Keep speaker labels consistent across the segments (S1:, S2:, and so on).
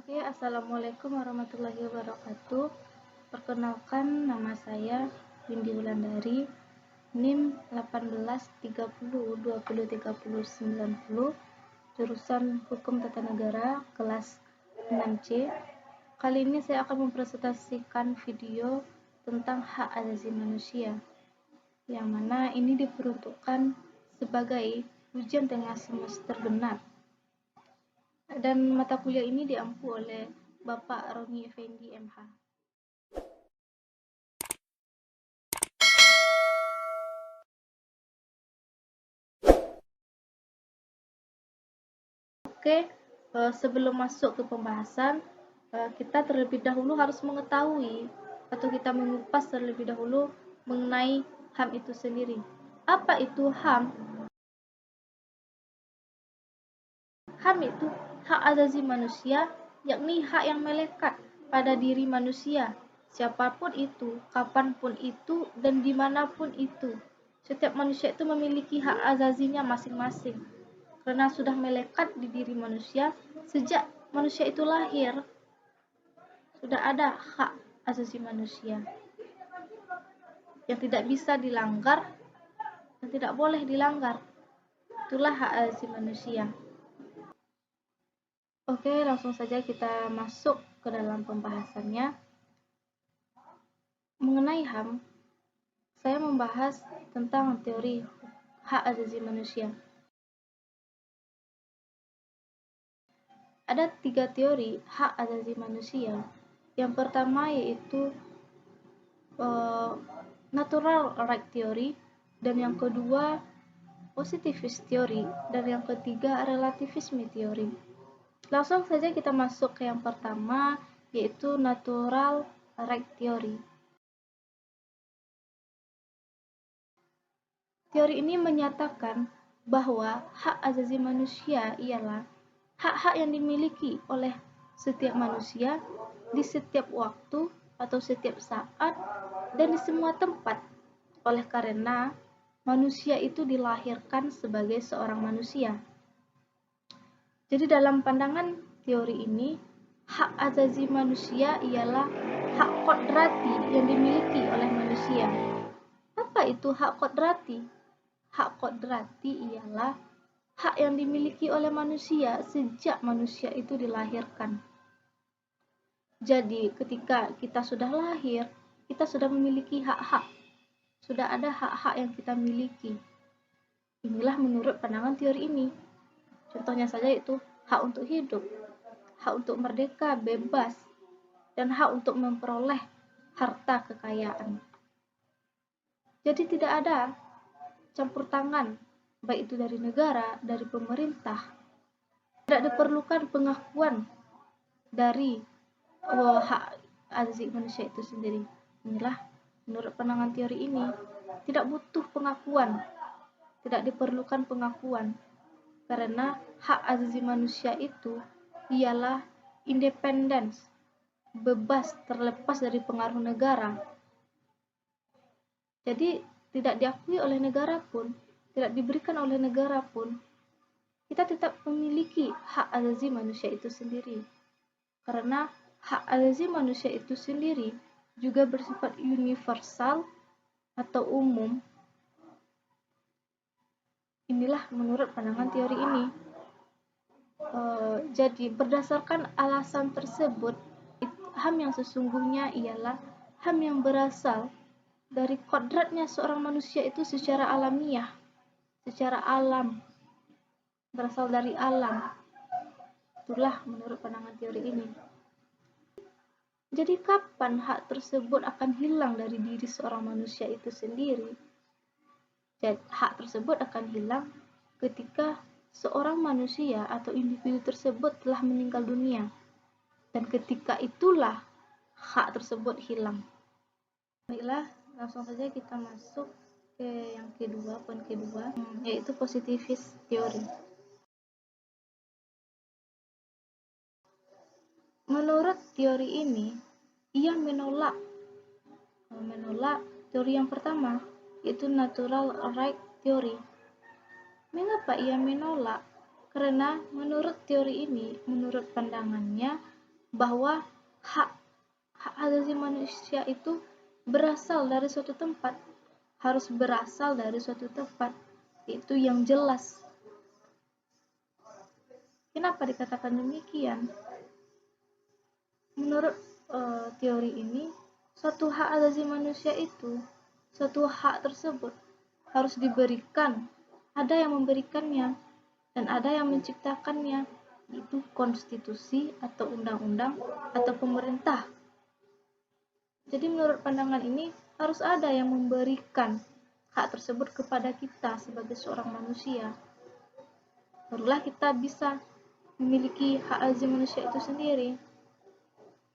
S1: Oke, Assalamualaikum warahmatullahi wabarakatuh. Perkenalkan, nama saya Windy Wulandari, NIM 1830203090, jurusan Hukum Tata Negara, kelas 6C. Kali ini saya akan mempresentasikan video tentang hak asasi manusia, yang mana ini diperuntukkan sebagai ujian tengah semester genap. Dan mata kuliah ini diampu oleh Bapak Roni Effendi MH. Oke, sebelum masuk ke pembahasan, kita terlebih dahulu harus mengetahui atau kita mengupas terlebih dahulu mengenai HAM itu sendiri. Apa itu HAM? HAM itu hak asasi manusia, yakni hak yang melekat pada diri manusia, siapapun itu, kapanpun itu, dan dimanapun itu. Setiap manusia itu memiliki hak asasinya masing-masing, karena sudah melekat di diri manusia sejak manusia itu lahir. Sudah ada hak asasi manusia yang tidak bisa dilanggar dan tidak boleh dilanggar. Itulah hak asasi manusia. Oke, langsung saja kita masuk ke dalam pembahasannya. Mengenai HAM, saya membahas tentang teori hak asasi manusia. Ada 3 teori hak asasi manusia. Yang pertama yaitu natural right theory, dan yang kedua positivist theory, dan yang ketiga relativism theory. Langsung saja kita masuk ke yang pertama, yaitu natural right theory. Teori ini menyatakan bahwa hak asasi manusia ialah hak-hak yang dimiliki oleh setiap manusia di setiap waktu atau setiap saat dan di semua tempat, oleh karena manusia itu dilahirkan sebagai seorang manusia. Jadi dalam pandangan teori ini, hak asasi manusia ialah hak kodrati yang dimiliki oleh manusia. Apa itu hak kodrati? Hak kodrati ialah hak yang dimiliki oleh manusia sejak manusia itu dilahirkan. Jadi ketika kita sudah lahir, kita sudah memiliki hak-hak. Sudah ada hak-hak yang kita miliki. Inilah menurut pandangan teori ini. Contohnya saja itu hak untuk hidup, hak untuk merdeka, bebas, dan hak untuk memperoleh harta kekayaan. Jadi tidak ada campur tangan, baik itu dari negara, dari pemerintah. Tidak diperlukan pengakuan dari hak asasi manusia itu sendiri. Inilah menurut pandangan teori ini, tidak butuh pengakuan, tidak diperlukan pengakuan, karena hak asasi manusia itu ialah independen, bebas, terlepas dari pengaruh negara. Jadi tidak diakui oleh negara pun, tidak diberikan oleh negara pun, kita tetap memiliki hak asasi manusia itu sendiri. Karena hak asasi manusia itu sendiri juga bersifat universal atau umum. Inilah menurut pandangan teori ini. Jadi berdasarkan alasan tersebut, HAM yang sesungguhnya ialah HAM yang berasal dari kodratnya seorang manusia itu secara alamiah, secara alam, berasal dari alam. Itulah menurut pandangan teori ini. Jadi kapan hak tersebut akan hilang dari diri seorang manusia itu sendiri? Jadi hak tersebut akan hilang ketika seorang manusia atau individu tersebut telah meninggal dunia. Dan ketika itulah hak tersebut hilang. Baiklah, langsung saja kita masuk ke yang kedua, poin kedua, yaitu positivist theory. Menurut teori ini, ia menolak teori yang pertama, yaitu natural right theory. Mengapa ia menolak? Karena menurut teori ini, menurut pandangannya, bahwa hak asasi manusia itu berasal dari suatu tempat, harus berasal dari suatu tempat, itu yang jelas. Kenapa dikatakan demikian? Menurut teori ini, suatu hak asasi manusia itu, suatu hak tersebut harus diberikan. Ada yang memberikannya dan ada yang menciptakannya, itu konstitusi atau undang-undang atau pemerintah. Jadi menurut pandangan ini harus ada yang memberikan hak tersebut kepada kita sebagai seorang manusia. Barulah kita bisa memiliki hak asasi manusia itu sendiri.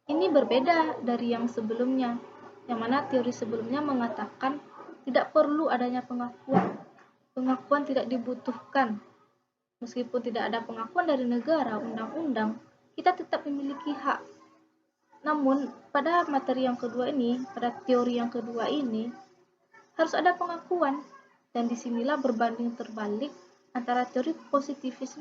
S1: Ini berbeda dari yang sebelumnya, yang mana teori sebelumnya mengatakan tidak perlu adanya pengakuan. Pengakuan tidak dibutuhkan. Meskipun tidak ada pengakuan dari negara, undang-undang, kita tetap memiliki hak. Namun, pada materi yang kedua ini, pada teori yang kedua ini, harus ada pengakuan. Dan disinilah berbanding terbalik antara teori positifis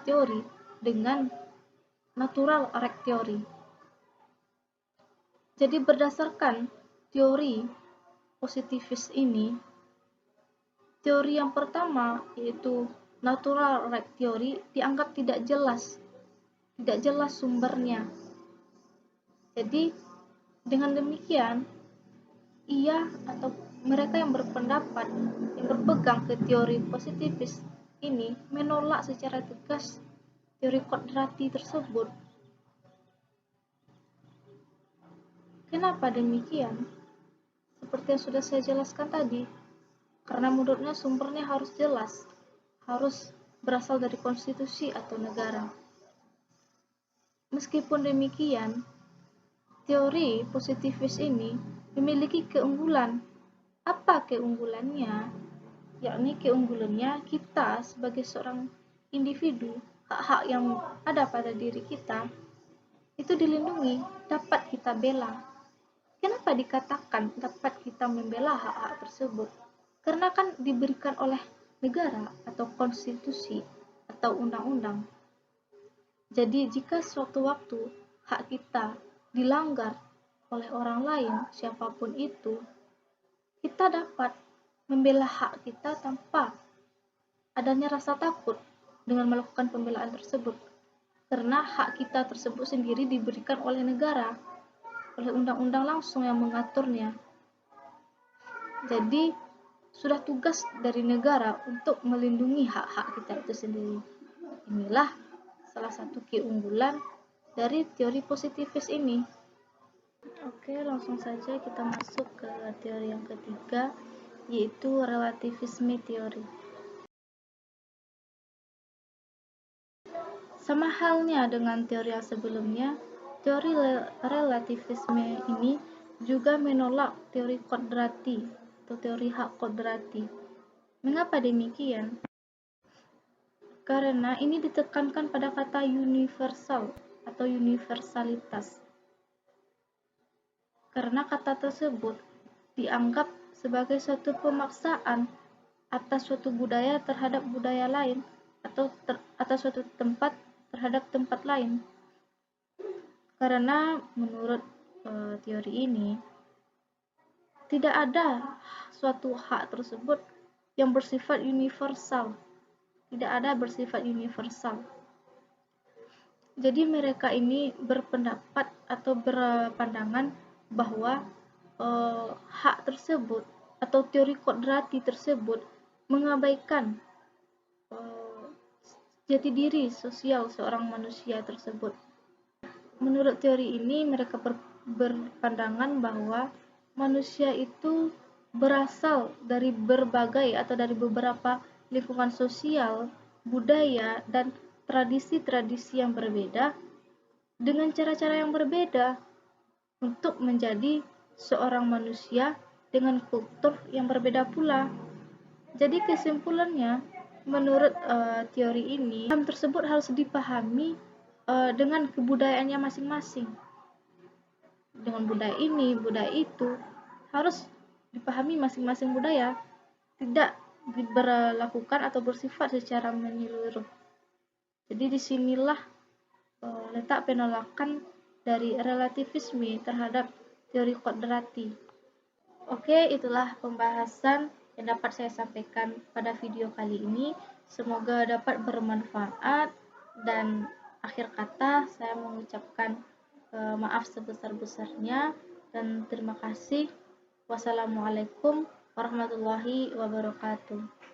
S1: teori, dengan natural right theory. Jadi berdasarkan teori positifis ini, teori yang pertama yaitu natural right theory dianggap tidak jelas sumbernya. Jadi dengan demikian, ia atau mereka yang berpendapat, yang berpegang ke teori positifis ini menolak secara tegas teori kodrati tersebut. Kenapa demikian? Seperti yang sudah saya jelaskan tadi, karena menurutnya sumbernya harus jelas, harus berasal dari konstitusi atau negara. Meskipun demikian, teori positifis ini memiliki keunggulan. Apa keunggulannya? Yakni keunggulannya kita sebagai seorang individu, hak-hak yang ada pada diri kita itu dilindungi, dapat kita bela. Kenapa dikatakan dapat kita membela hak-hak tersebut? Karena kan diberikan oleh negara atau konstitusi atau undang-undang. Jadi jika suatu waktu hak kita dilanggar oleh orang lain, siapapun itu, kita dapat membela hak kita tanpa adanya rasa takut dengan melakukan pembelaan tersebut. Karena hak kita tersebut sendiri diberikan oleh negara, oleh undang-undang langsung yang mengaturnya. Jadi sudah tugas dari negara untuk melindungi hak-hak kita itu sendiri. Inilah salah satu keunggulan dari teori positifis ini. Oke, langsung saja kita masuk ke teori yang ketiga, yaitu relativisme teori. Sama halnya dengan teori yang sebelumnya, teori relativisme ini juga menolak teori kodrati atau teori hak kodrati. Mengapa demikian? Karena ini ditekankan pada kata universal atau universalitas. Karena kata tersebut dianggap sebagai suatu pemaksaan atas suatu budaya terhadap budaya lain atau atas suatu tempat terhadap tempat lain. Karena menurut teori ini tidak ada suatu hak tersebut yang bersifat universal. Tidak ada bersifat universal. Jadi mereka ini berpendapat atau berpandangan bahwa hak tersebut atau teori kodrati tersebut mengabaikan jati diri sosial seorang manusia tersebut. Menurut teori ini, mereka berpandangan bahwa manusia itu berasal dari berbagai atau dari beberapa lingkungan sosial, budaya, dan tradisi-tradisi yang berbeda dengan cara-cara yang berbeda untuk menjadi seorang manusia dengan kultur yang berbeda pula. Jadi kesimpulannya, menurut teori ini, paham tersebut harus dipahami dengan kebudayaannya masing-masing. Dengan budaya ini, budaya itu harus dipahami masing-masing budaya, tidak diberlakukan atau bersifat secara menyeluruh. Jadi disinilah letak penolakan dari relativisme terhadap teori kodrati. Oke, itulah pembahasan yang dapat saya sampaikan pada video kali ini. Semoga dapat bermanfaat, dan akhir kata saya mengucapkan maaf sebesar-besarnya dan terima kasih. Wassalamualaikum warahmatullahi wabarakatuh.